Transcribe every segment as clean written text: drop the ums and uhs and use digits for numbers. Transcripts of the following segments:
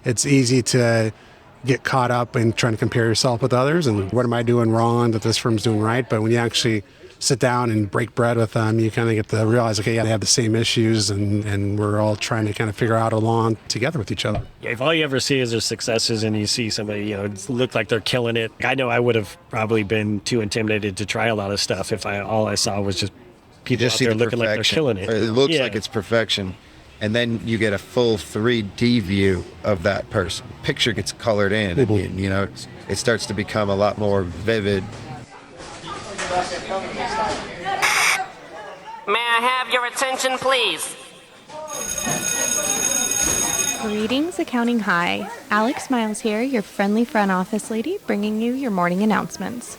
it's easy to get caught up in trying to compare yourself with others and what am I doing wrong that this firm's doing right. But when you actually sit down and break bread with them, you kind of get to realize, okay, yeah, they have the same issues and we're all trying to kind of figure out along together with each other. Yeah, if all you ever see is their successes and you see somebody, look like they're killing it, I know I would have probably been too intimidated to try a lot of stuff if all I saw was just people out there looking like they're killing it. It looks like it's perfection. And then you get a full 3D view of that person. Picture gets colored in, and, it starts to become a lot more vivid. May I have your attention, please? Greetings, Accounting High. Alex Miles here, your friendly front office lady, bringing you your morning announcements.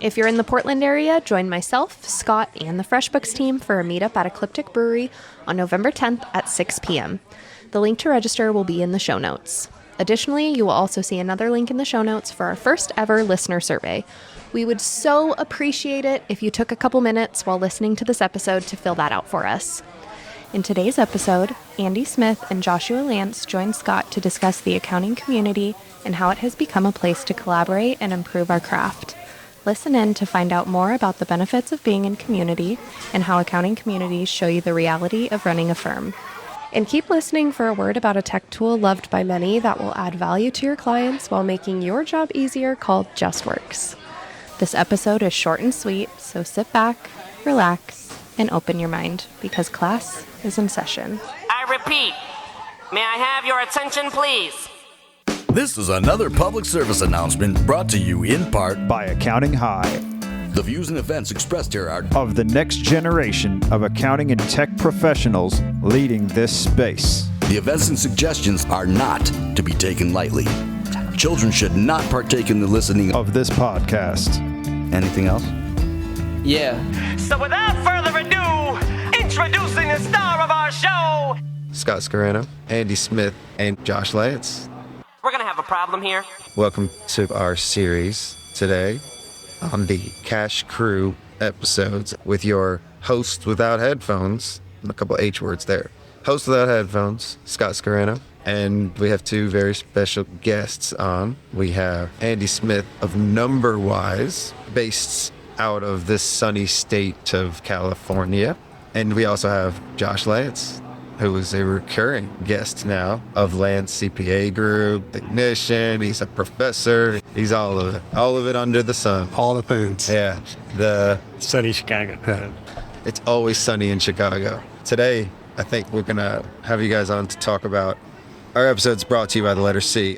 If you're in the Portland area, join myself, Scott, and the FreshBooks team for a meetup at Ecliptic Brewery on November 10th at 6 p.m. The link to register will be in the show notes. Additionally, you will also see another link in the show notes for our first ever listener survey. We would so appreciate it if you took a couple minutes while listening to this episode to fill that out for us. In today's episode, Andy Smith and Joshua Lance joined Scott to discuss the accounting community and how it has become a place to collaborate and improve our craft. Listen in to find out more about the benefits of being in community and how accounting communities show you the reality of running a firm. And keep listening for a word about a tech tool loved by many that will add value to your clients while making your job easier called JustWorks. This episode is short and sweet, so sit back, relax, and open your mind because class is in session. I repeat, may I have your attention, please? This is another public service announcement brought to you in part by Accounting High. The views and events expressed here are of the next generation of accounting and tech professionals leading this space. The events and suggestions are not to be taken lightly. Children should not partake in the listening of this podcast. Anything else? Yeah. So without further ado, introducing the star of our show, Scott Scarano, Andy Smith, and Josh Lance. We're going to have a problem here. Welcome to our series today on the Cash Crew episodes with your host without headphones, and a couple H words there. Host without headphones, Scott Scarano, and we have two very special guests on. We have Andy Smith of Numberwise, based out of the sunny state of California, and we also have Josh Lance, who is a recurring guest now of Lance CPA Group, technician, he's a professor, he's all of it under the sun. All the things. Yeah, the Sunny Chicago. Yeah. It's always sunny in Chicago. Today, I think we're gonna have you guys on to talk about our episode's brought to you by the letter C.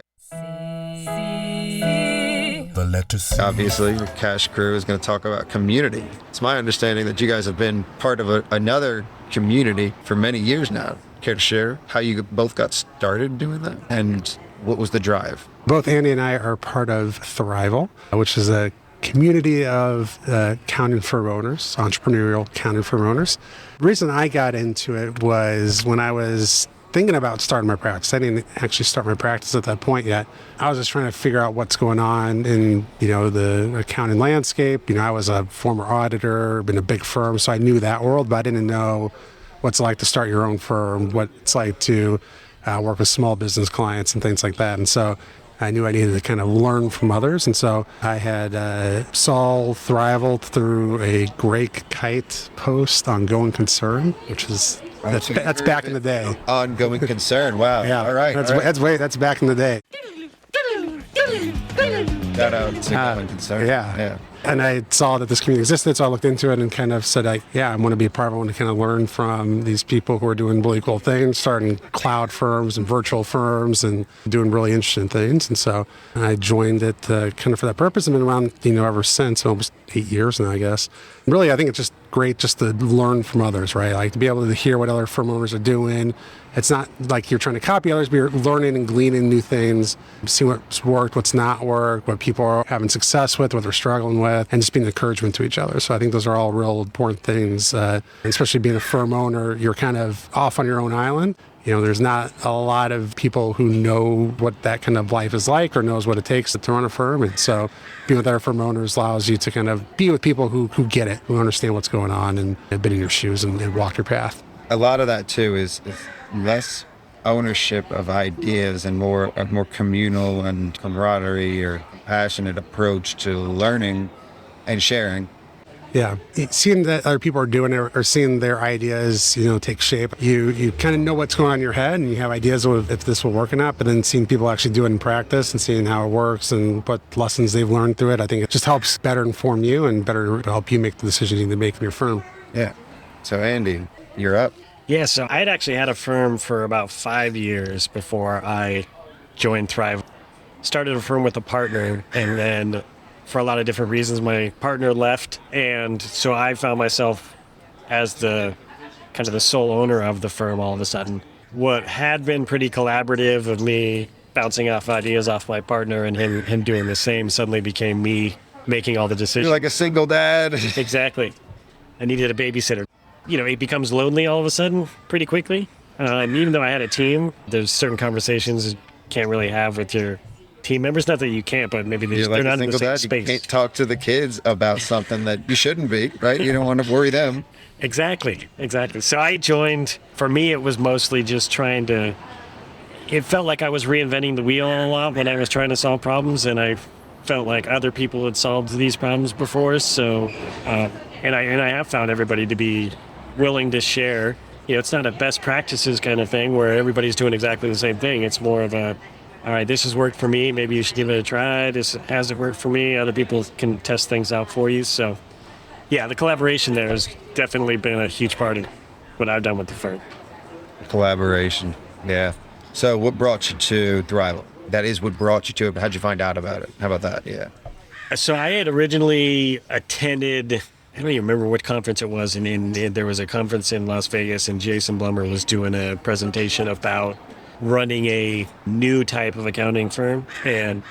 the letter C. Obviously, the Cash Crew is going to talk about community. It's my understanding that you guys have been part of another community for many years now. Care to share how you both got started doing that and what was the drive? Both Andy and I are part of Thriveal, which is a community of accounting firm owners, entrepreneurial accounting firm owners. The reason I got into it was when I was thinking about starting my practice. I didn't actually start my practice at that point yet. I was just trying to figure out what's going on in, the accounting landscape. I was a former auditor, been a big firm, so I knew that world, but I didn't know what's it like to start your own firm, what it's like to work with small business clients and things like that. And so I knew I needed to kind of learn from others. And so I had saw Thriveal through a great Kyte post on Going Concern, which is that's back in the day. Ongoing concern. Wow. Yeah. All right. That's back in the day. Shout out to Going Concern. Yeah. And I saw that this community existed, so I looked into it and kind of said, I want to be a part of it. I want to kind of learn from these people who are doing really cool things, starting cloud firms and virtual firms and doing really interesting things. And so I joined it kind of for that purpose and been around, ever since, almost 8 years now, I guess. Really, I think it's just great just to learn from others, right? Like to be able to hear what other firm owners are doing. It's not like you're trying to copy others, but you're learning and gleaning new things, see what's worked, what's not worked, what people are having success with, what they're struggling with, and just being an encouragement to each other. So I think those are all real important things, especially being a firm owner. You're kind of off on your own island. There's not a lot of people who know what that kind of life is like or knows what it takes to run a firm. And so being with other firm owners allows you to kind of be with people who get it, who understand what's going on and have been in your shoes and walk your path. A lot of that too is less ownership of ideas and a more communal and camaraderie or passionate approach to learning and sharing. Yeah, seeing that other people are doing it or seeing their ideas, take shape, you kind of know what's going on in your head and you have ideas of if this will work or not, but then seeing people actually do it in practice and seeing how it works and what lessons they've learned through it, I think it just helps better inform you and better help you make the decisions you need to make in your firm. Yeah. So Andy, you're up. Yeah, so I had actually had a firm for about 5 years before I joined Thrive. Started a firm with a partner, and then for a lot of different reasons, my partner left, and so I found myself as the kind of the sole owner of the firm all of a sudden. What had been pretty collaborative of me bouncing off ideas off my partner and him doing the same suddenly became me making all the decisions. You're like a single dad. Exactly. I needed a babysitter. It becomes lonely all of a sudden pretty quickly. And even though I had a team, there's certain conversations you can't really have with your team members. Not that you can't, but maybe they're not in the same space. You can't talk to the kids about something that you shouldn't be, right? You don't want to worry them. Exactly. So I joined. For me, it was mostly just it felt like I was reinventing the wheel a lot when I was trying to solve problems, and I felt like other people had solved these problems before. So, and I have found everybody to be willing to share. It's not a best practices kind of thing where everybody's doing exactly the same thing. It's more of all right, this has worked for me. Maybe you should give it a try. This hasn't worked for me. Other people can test things out for you. So, yeah, the collaboration there has definitely been a huge part of what I've done with the firm. Collaboration, yeah. So what brought you to Thriveal? That is what brought you to it, but how'd you find out about it? How about that? Yeah. So I had originally attended, I don't even remember what conference it was, and there was a conference in Las Vegas, and Jason Blumer was doing a presentation about running a new type of accounting firm. And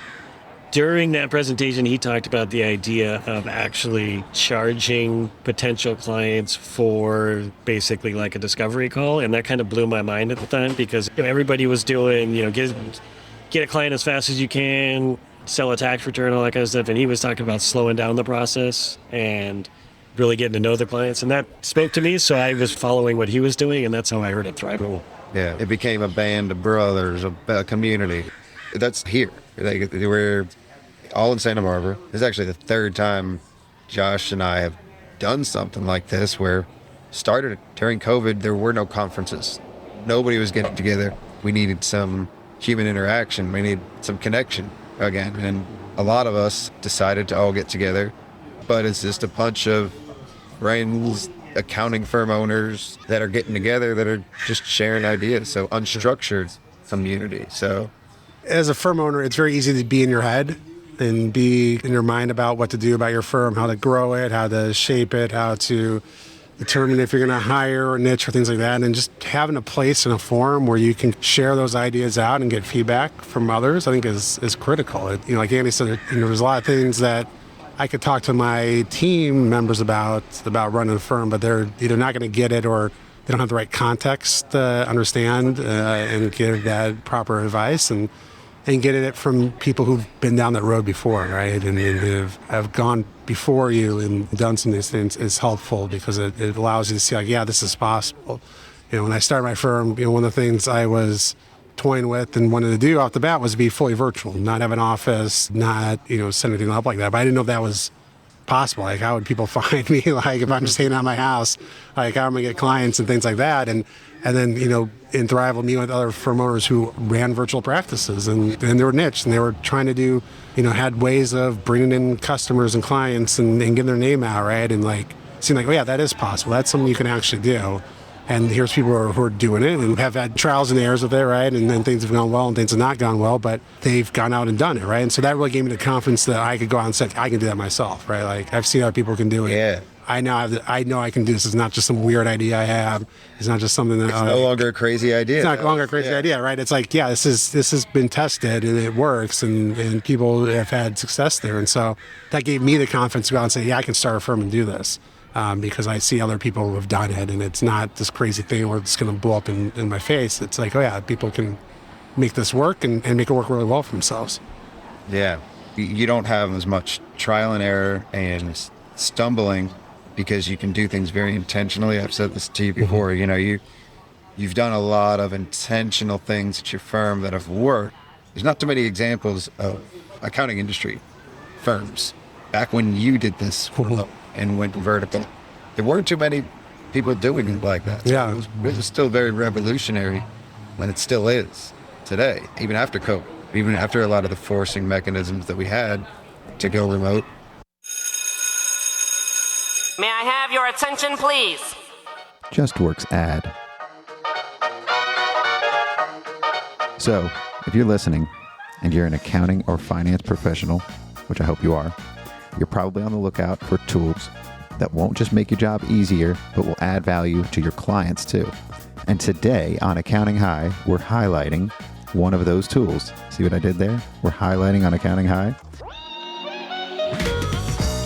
during that presentation, he talked about the idea of actually charging potential clients for basically like a discovery call. And that kind of blew my mind at the time because everybody was doing, get a client as fast as you can, sell a tax return, all that kind of stuff. And he was talking about slowing down the process and really getting to know the clients. And that spoke to me. So I was following what he was doing, and that's how I heard of Thriveal. Yeah, it became a band of brothers, a community. That's here. We're all in Santa Barbara. This is actually the third time Josh and I have done something like this where started during COVID. There were no conferences. Nobody was getting together. We needed some human interaction. We needed some connection again. And a lot of us decided to all get together. But it's just a bunch of friends, accounting firm owners that are getting together that are just sharing ideas. So unstructured community. So as a firm owner, it's very easy to be in your head and be in your mind about what to do about your firm, how to grow it, how to shape it, how to determine if you're going to hire or niche or things like that. And just having a place and a forum where you can share those ideas out and get feedback from others, I think is critical. Like Andy said, there's a lot of things that I could talk to my team members about running a firm, but they're either not going to get it or they don't have the right context to understand and give that proper advice and get it from people who've been down that road before, right? And have gone before you and done some of these things is helpful because it allows you to see like, yeah, this is possible. When I started my firm, one of the things I was toying with and wanted to do off the bat was be fully virtual, not have an office, not, set anything up like that. But I didn't know if that was possible. Like, how would people find me? Like, if I'm just hanging out in my house, like, how am I going to get clients and things like that? And then, in Thriveal, meeting with other firm owners who ran virtual practices and they were niche and they were trying to do, had ways of bringing in customers and clients and getting their name out, right? And like, seeing like, oh yeah, that is possible. That's something you can actually do. And here's people who are doing it and have had trials and errors with it, right? And then things have gone well and things have not gone well, but they've gone out and done it, right? And so that really gave me the confidence that I could go out and say, I can do that myself, right? Like, I've seen other people can do it. Yeah. I know I can do this. It's not just some weird idea I have. It's not just something that... It's no longer a crazy idea. It's not longer a crazy idea, right? It's like, yeah, this has been tested and it works and people have had success there. And so that gave me the confidence to go out and say, yeah, I can start a firm and do this. Because I see other people who have done it, and it's not this crazy thing where it's going to blow up in my face. It's like, oh yeah, people can make this work and make it work really well for themselves. Yeah, you don't have as much trial and error and stumbling because you can do things very intentionally. I've said this to you before. You you've done a lot of intentional things at your firm that have worked. There's not too many examples of accounting industry firms. Back when you did this and went vertical, there weren't too many people doing it like that. Yeah. It was still very revolutionary, and it still is today, even after COVID, even after a lot of the forcing mechanisms that we had to go remote. May I have your attention, please? JustWorks ad. So, if you're listening and you're an accounting or finance professional, which I hope you are, you're probably on the lookout for tools that won't just make your job easier, but will add value to your clients too. And today on Accounting High, we're highlighting one of those tools. See what I did there? We're highlighting on Accounting High.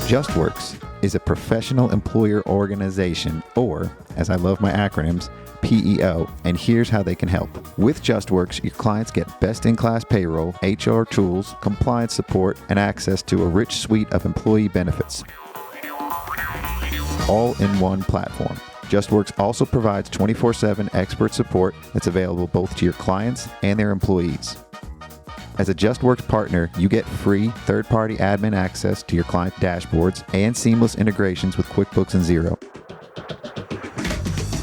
JustWorks is a professional employer organization, or, as I love my acronyms, PEO, and here's how they can help. With JustWorks, your clients get best-in-class payroll, HR tools, compliance support, and access to a rich suite of employee benefits, all in one platform. JustWorks also provides 24/7 expert support that's available both to your clients and their employees. As a JustWorks partner, you get free third-party admin access to your client dashboards and seamless integrations with QuickBooks and Xero.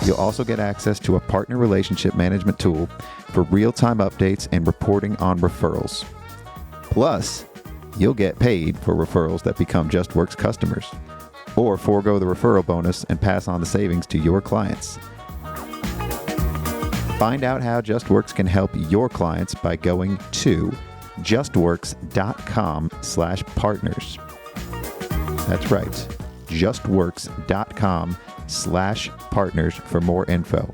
You'll also get access to a partner relationship management tool for real-time updates and reporting on referrals. Plus, you'll get paid for referrals that become JustWorks customers, or forego the referral bonus and pass on the savings to your clients. Find out how JustWorks can help your clients by going to justworks.com/partners. That's right, justworks.com/partners for more info.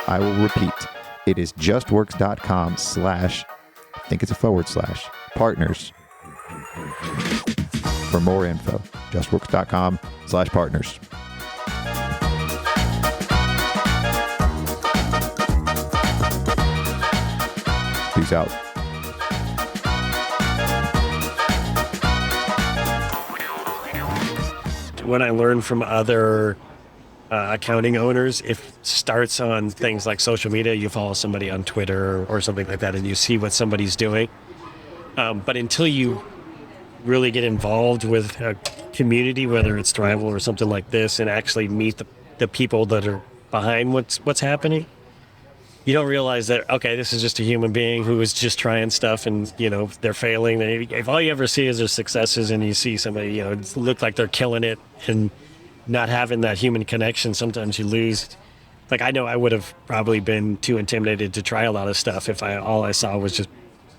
I will repeat, it is justworks.com/ I think it's a / partners for more info. justworks.com/partners. Peace out. What I learned from other accounting owners, it starts on things like social media. You follow somebody on Twitter or something like that, and you see what somebody's doing. But until you really get involved with a community, whether it's Thriveal or something like this, and actually meet the people that are behind what's happening, you don't realize that, okay, this is just a human being who is just trying stuff, and, they're failing. If all you ever see is their successes, and you see somebody, look like they're killing it and not having that human connection, sometimes you lose. Like, I know I would have probably been too intimidated to try a lot of stuff if all I saw was just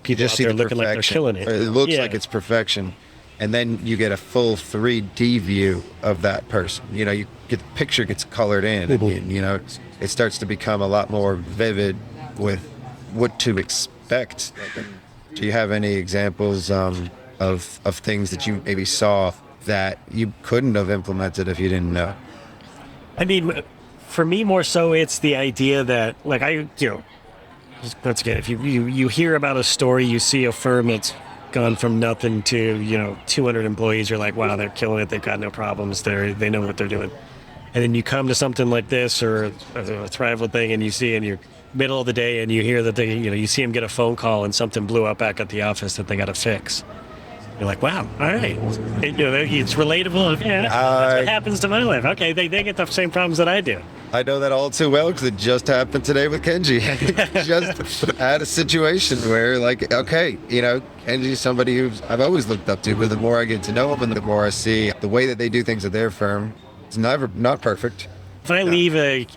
people out there looking like they're killing it. It looks like it's perfection. And then you get a full 3D view of that person. You get the picture gets colored in, and, it starts to become a lot more vivid with what to expect. Do you have any examples of things that you maybe saw that you couldn't have implemented if you didn't know? I mean, for me, more so, it's the idea that, like, once again, if you hear about a story, you see a firm that's gone from nothing to 200 employees, you're like, wow, they're killing it, they've got no problems, they know what they're doing. And then you come to something like this or a Thriveal thing, and you see in your middle of the day, and you hear that you see them get a phone call and something blew up back at the office that they got to fix. You're like, wow, all right, it's relatable. Yeah, that's what happens to my life. Okay, they get the same problems that I do. I know that all too well because it just happened today with Kenji. Just had a situation where, like, okay, Kenji's somebody who I've always looked up to, but the more I get to know him and the more I see the way that they do things at their firm, it's not perfect. If I leave a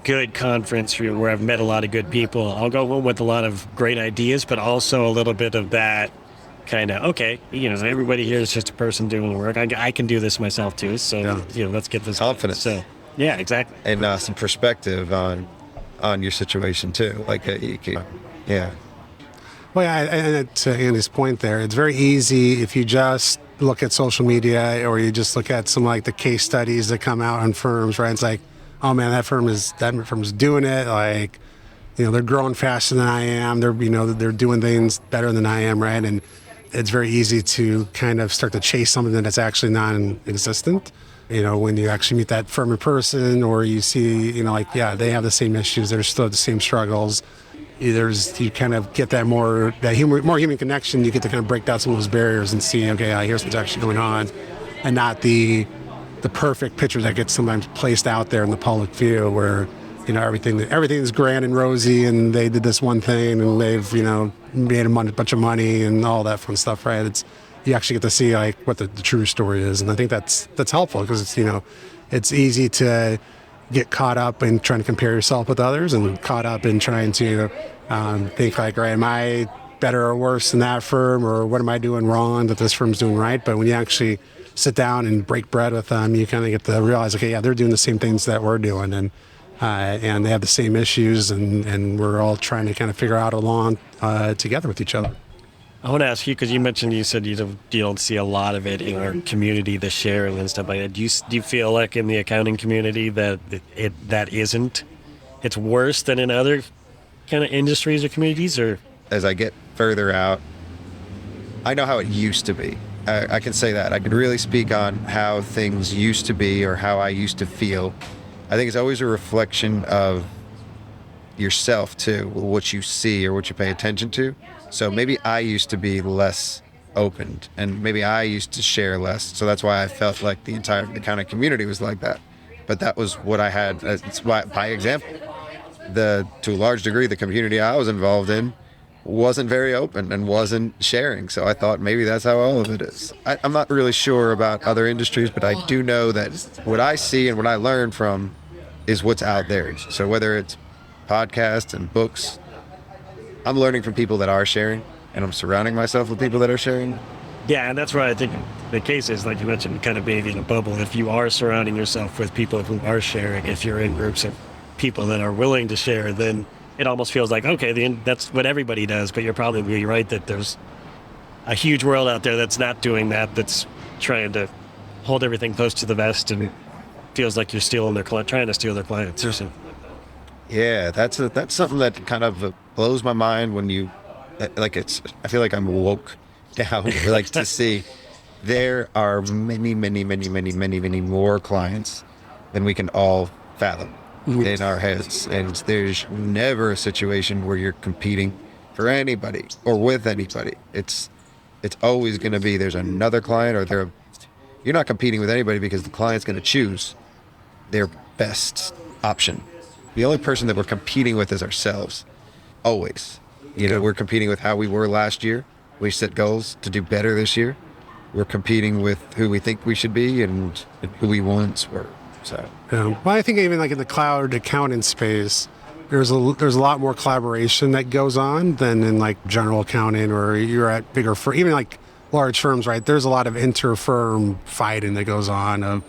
good conference where I've met a lot of good people, I'll go home with a lot of great ideas, but also a little bit of that kind of, okay, everybody here is just a person doing the work. I can do this myself too. So, let's get this confidence. So, yeah, exactly. And some perspective on your situation too. Like, yeah. Well, yeah, and to Andy's point there, it's very easy if you just look at social media or you just look at some like the case studies that come out on firms, right? It's like, oh man, that firm's doing it. Like, they're growing faster than I am. They're doing things better than I am, right? And it's very easy to kind of start to chase something that's actually non-existent. When you actually meet that firm in person, or you see, they have the same issues, there's still the same struggles. You kind of get that more human connection. You get to kind of break down some of those barriers and see, okay, here's what's actually going on, and not the perfect picture that gets sometimes placed out there in the public view, where everything is grand and rosy, and they did this one thing, and they've made a bunch of money and all that fun stuff, right? You actually get to see what the true story is, and I think that's helpful, because it's easy to get caught up in trying to compare yourself with others, and caught up in trying to think right, am I better or worse than that firm, or what am I doing wrong that this firm's doing right? But when you actually sit down and break bread with them, you kind of get to realize, okay, yeah, they're doing the same things that we're doing, and they have the same issues, and we're all trying to kind of figure out along together with each other. I want to ask you, because you said you don't see a lot of it in our community, the sharing and stuff like that. Do you feel like in the accounting community that it's worse than in other kind of industries or communities? Or As I get further out, I know how it used to be. I can say that. I could really speak on how things used to be, or how I used to feel. I think it's always a reflection of yourself too, what you see or what you pay attention to. So maybe I used to be less opened, and maybe I used to share less. So that's why I felt like the kind of community was like that. But that was what I had. It's why, by example, to a large degree, the community I was involved in wasn't very open and wasn't sharing. So I thought maybe that's how all of it is. I'm not really sure about other industries, but I do know that what I see and what I learn from is what's out there. So whether it's podcasts and books, I'm learning from people that are sharing, and I'm surrounding myself with people that are sharing. Yeah, and that's where I think the case is, like you mentioned, kind of being in a bubble. If you are surrounding yourself with people who are sharing, if you're in groups of people that are willing to share, then it almost feels like, okay, that's what everybody does. But you're probably right that there's a huge world out there that's not doing that, that's trying to hold everything close to the vest, and feels like you're trying to steal their clients. Yeah, that's something that kind of blows my mind when you, I feel like I'm woke down, to see there are many, many, many, many, many, many more clients than we can all fathom in our heads. And there's never a situation where you're competing for anybody or with anybody. It's always going to be, there's another client, or you're not competing with anybody because the client's going to choose their best option. The only person that we're competing with is ourselves, always. We're competing with how we were last year. We set goals to do better this year. We're competing with who we think we should be and who we once were. So, well, I think even in the cloud accounting space, there's a lot more collaboration that goes on than in general accounting, or you're at bigger even large firms, right? There's a lot of inter-firm fighting that goes on,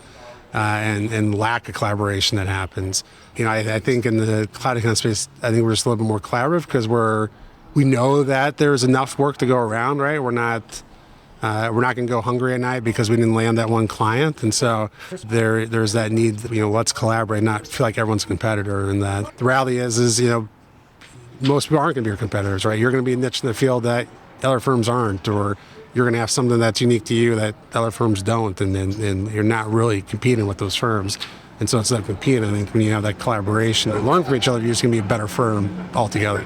and lack of collaboration that happens. I think in the cloud accounting space, I think we're just a little bit more collaborative, because we know that there's enough work to go around, right? We're not going to go hungry at night because we didn't land that one client, and so there's that need. Let's collaborate, not feel like everyone's a competitor. And that the reality is most people aren't going to be your competitors, right? You're going to be a niche in the field that other firms aren't, or you're going to have something that's unique to you that other firms don't, and you're not really competing with those firms. And so instead of competing, I think when you have that collaboration and learn from each other, you're just going to be a better firm altogether.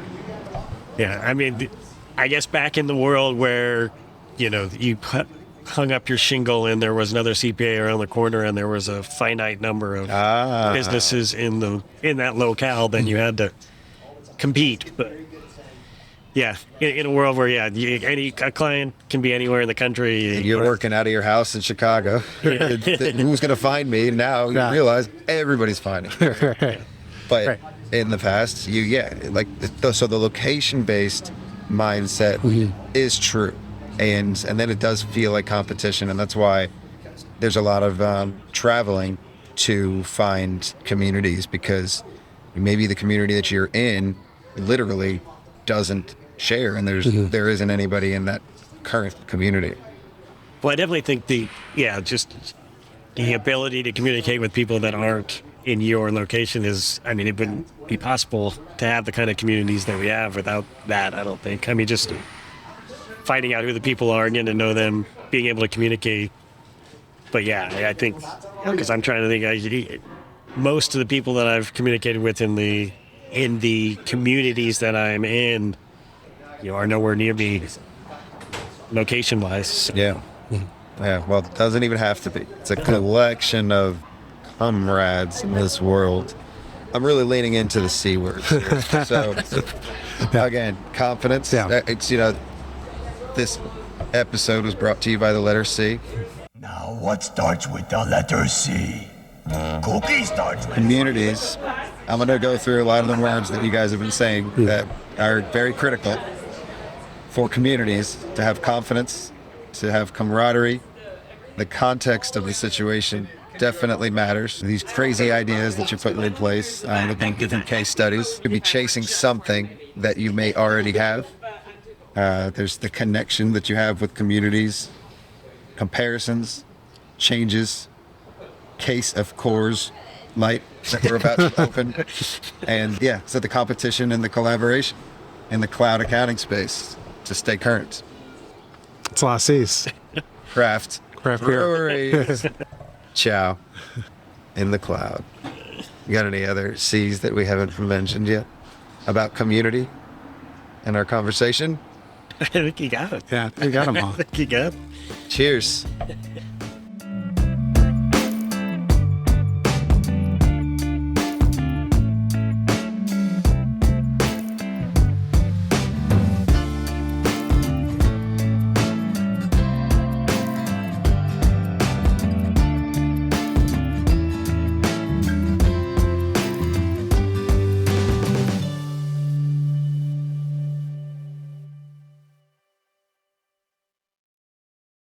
Yeah, I mean, I guess back in the world where, you hung up your shingle and there was another CPA around the corner and there was a finite number of businesses in that locale, then you had to compete. But yeah, in a world where, a client can be anywhere in the country. You're working out of your house in Chicago. Who's going to find me? Now you realize everybody's finding me. But in the past, so the location-based mindset is true. And then it does feel like competition. And that's why there's a lot of traveling to find communities, because maybe the community that you're in literally doesn't share, and there isn't anybody in that current community. Well, I definitely think just the ability to communicate with people that aren't in your location it wouldn't be possible to have the kind of communities that we have without that, I don't think. Just finding out who the people are, getting to know them, being able to communicate But yeah, I think, because I'm trying to think, most of the people that I've communicated with in the communities that I'm in, are nowhere near me location wise. Yeah. Yeah. Well, it doesn't even have to be. It's a collection of comrades in this world. I'm really leaning into the C word. So, again, confidence. Yeah. It's, this episode was brought to you by the letter C. Now, what starts with the letter C? Cookie starts with Communities. I'm going to go through a lot of the words that you guys have been saying that are very critical for communities to have confidence, to have camaraderie. The context of the situation definitely matters. These crazy ideas that you're putting in place, looking at different case studies, could be chasing something that you may already have. There's the connection that you have with communities, comparisons, changes, case of Coors Light that we're about to open. And so the competition and the collaboration in the cloud accounting space to stay current. It's a lot of C's. Craft beer. breweries. Ciao. In the cloud. You got any other C's that we haven't mentioned yet about community and our conversation? I think you got it. Yeah, we got them all. I think you got it. Cheers.